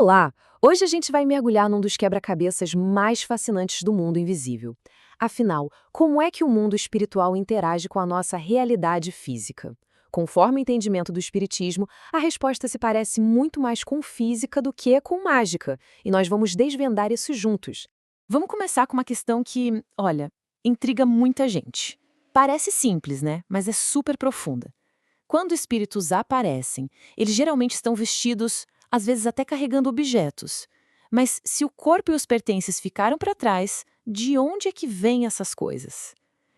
Olá! Hoje a gente vai mergulhar num dos quebra-cabeças mais fascinantes do mundo invisível. Afinal, como é que o mundo espiritual interage com a nossa realidade física? Conforme o entendimento do espiritismo, a resposta se parece muito mais com física do que com mágica, e nós vamos desvendar isso juntos. Vamos começar com uma questão que, olha, intriga muita gente. Parece simples, né? Mas é super profunda. Quando espíritos aparecem, eles geralmente estão vestidos, às vezes até carregando objetos. Mas se o corpo e os pertences ficaram para trás, de onde é que vêm essas coisas?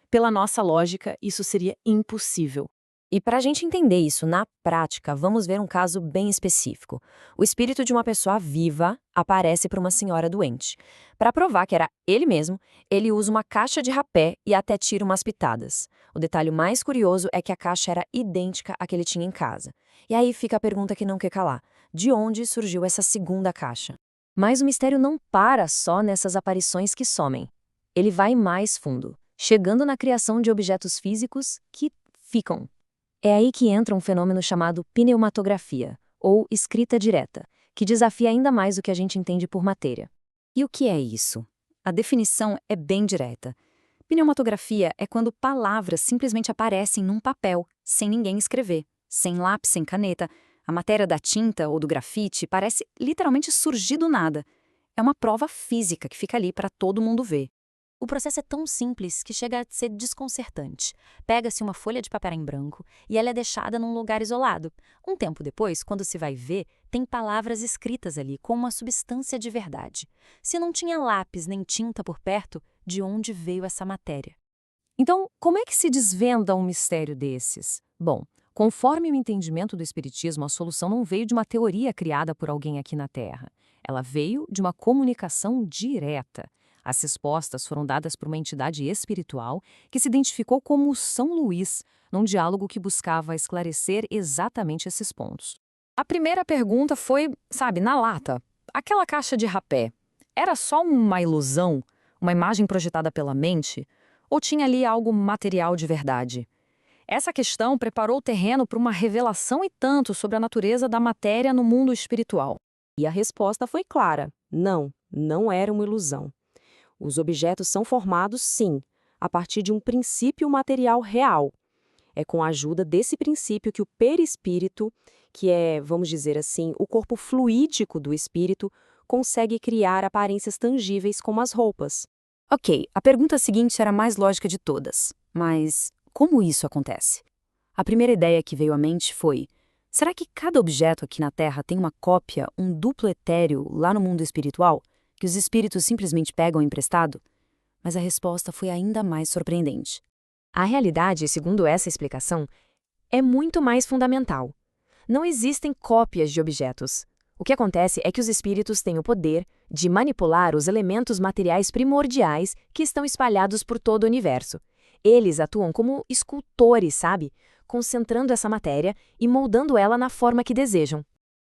Pela nossa lógica, isso seria impossível. E para a gente entender isso na prática, vamos ver um caso bem específico. O espírito de uma pessoa viva aparece para uma senhora doente. Para provar que era ele mesmo, ele usa uma caixa de rapé e até tira umas pitadas. O detalhe mais curioso é que a caixa era idêntica à que ele tinha em casa. E aí fica a pergunta que não quer calar: de onde surgiu essa segunda caixa? Mas o mistério não para só nessas aparições que somem. Ele vai mais fundo, chegando na criação de objetos físicos que ficam. É aí que entra um fenômeno chamado pneumatografia, ou escrita direta, que desafia ainda mais o que a gente entende por matéria. E o que é isso? A definição é bem direta. Pneumatografia é quando palavras simplesmente aparecem num papel, sem ninguém escrever, sem lápis, sem caneta. A matéria da tinta ou do grafite parece literalmente surgir do nada. É uma prova física que fica ali para todo mundo ver. O processo é tão simples que chega a ser desconcertante. Pega-se uma folha de papel em branco e ela é deixada num lugar isolado. Um tempo depois, quando se vai ver, tem palavras escritas ali com uma substância de verdade. Se não tinha lápis nem tinta por perto, de onde veio essa matéria? Então, como é que se desvenda um mistério desses? Bom, conforme o entendimento do Espiritismo, a solução não veio de uma teoria criada por alguém aqui na Terra. Ela veio de uma comunicação direta. As respostas foram dadas por uma entidade espiritual que se identificou como São Luís, num diálogo que buscava esclarecer exatamente esses pontos. A primeira pergunta foi, sabe, na lata. Aquela caixa de rapé era só uma ilusão, uma imagem projetada pela mente, ou tinha ali algo material de verdade? Essa questão preparou o terreno para uma revelação e tanto sobre a natureza da matéria no mundo espiritual. E a resposta foi clara: não, não era uma ilusão. Os objetos são formados, sim, a partir de um princípio material real. É com a ajuda desse princípio que o perispírito, que é, vamos dizer assim, o corpo fluídico do espírito, consegue criar aparências tangíveis como as roupas. Ok, a pergunta seguinte era a mais lógica de todas. Mas como isso acontece? A primeira ideia que veio à mente foi: será que cada objeto aqui na Terra tem uma cópia, um duplo etéreo lá no mundo espiritual, que os espíritos simplesmente pegam emprestado? Mas a resposta foi ainda mais surpreendente. A realidade, segundo essa explicação, é muito mais fundamental. Não existem cópias de objetos. O que acontece é que os espíritos têm o poder de manipular os elementos materiais primordiais que estão espalhados por todo o universo. Eles atuam como escultores, sabe? Concentrando essa matéria e moldando ela na forma que desejam.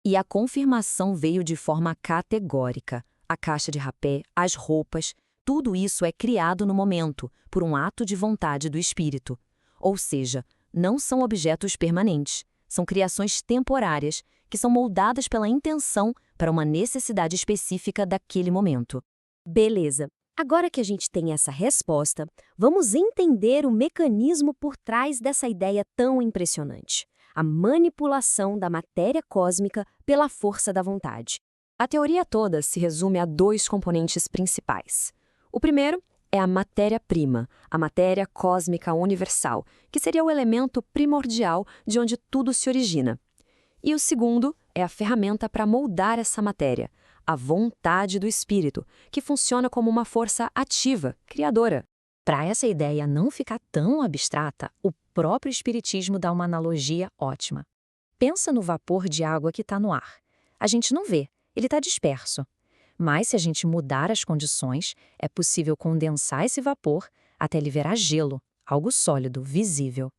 E a confirmação veio de forma categórica. A caixa de rapé, as roupas, tudo isso é criado no momento, por um ato de vontade do espírito. Ou seja, não são objetos permanentes, são criações temporárias que são moldadas pela intenção para uma necessidade específica daquele momento. Beleza. Agora que a gente tem essa resposta, vamos entender o mecanismo por trás dessa ideia tão impressionante: a manipulação da matéria cósmica pela força da vontade. A teoria toda se resume a dois componentes principais. O primeiro é a matéria-prima, a matéria cósmica universal, que seria o elemento primordial de onde tudo se origina. E o segundo é a ferramenta para moldar essa matéria, a vontade do espírito, que funciona como uma força ativa, criadora. Para essa ideia não ficar tão abstrata, o próprio espiritismo dá uma analogia ótima. Pensa no vapor de água que está no ar. A gente não vê, ele está disperso. Mas se a gente mudar as condições, é possível condensar esse vapor até ele virar gelo, algo sólido, visível.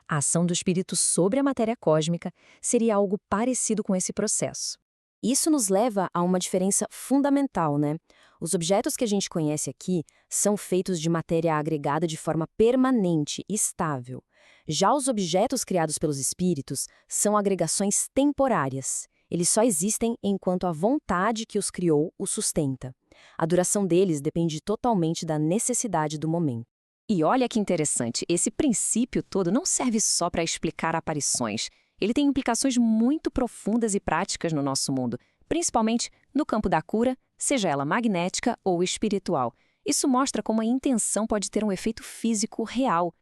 A ação do espírito sobre a matéria cósmica seria algo parecido com esse processo. Isso nos leva a uma diferença fundamental, né? Os objetos que a gente conhece aqui são feitos de matéria agregada de forma permanente e estável. Já os objetos criados pelos espíritos são agregações temporárias. Eles só existem enquanto a vontade que os criou os sustenta. A duração deles depende totalmente da necessidade do momento. E olha que interessante, esse princípio todo não serve só para explicar aparições. Ele tem implicações muito profundas e práticas no nosso mundo, principalmente no campo da cura, seja ela magnética ou espiritual. Isso mostra como a intenção pode ter um efeito físico real.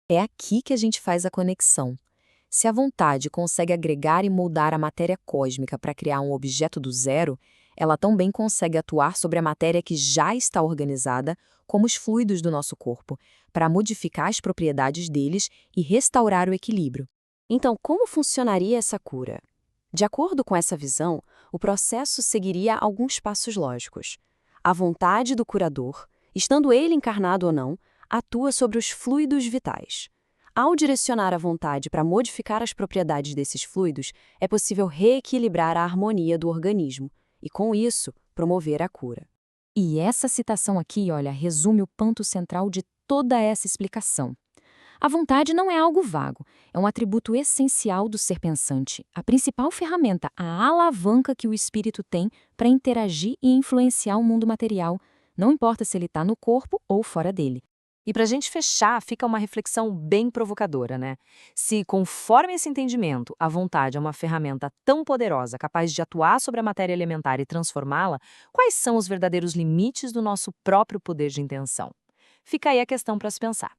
É aqui que a gente faz a conexão. Se a vontade consegue agregar e moldar a matéria cósmica para criar um objeto do zero, ela também consegue atuar sobre a matéria que já está organizada, como os fluidos do nosso corpo, para modificar as propriedades deles e restaurar o equilíbrio. Então, como funcionaria essa cura? De acordo com essa visão, o processo seguiria alguns passos lógicos. A vontade do curador, estando ele encarnado ou não, atua sobre os fluidos vitais. Ao direcionar a vontade para modificar as propriedades desses fluidos, é possível reequilibrar a harmonia do organismo e, com isso, promover a cura. E essa citação aqui, olha, resume o ponto central de toda essa explicação. A vontade não é algo vago, é um atributo essencial do ser pensante, a principal ferramenta, a alavanca que o espírito tem para interagir e influenciar o mundo material, não importa se ele está no corpo ou fora dele. E para a gente fechar, fica uma reflexão bem provocadora, né? Se, conforme esse entendimento, a vontade é uma ferramenta tão poderosa, capaz de atuar sobre a matéria elementar e transformá-la, quais são os verdadeiros limites do nosso próprio poder de intenção? Fica aí a questão para se pensar.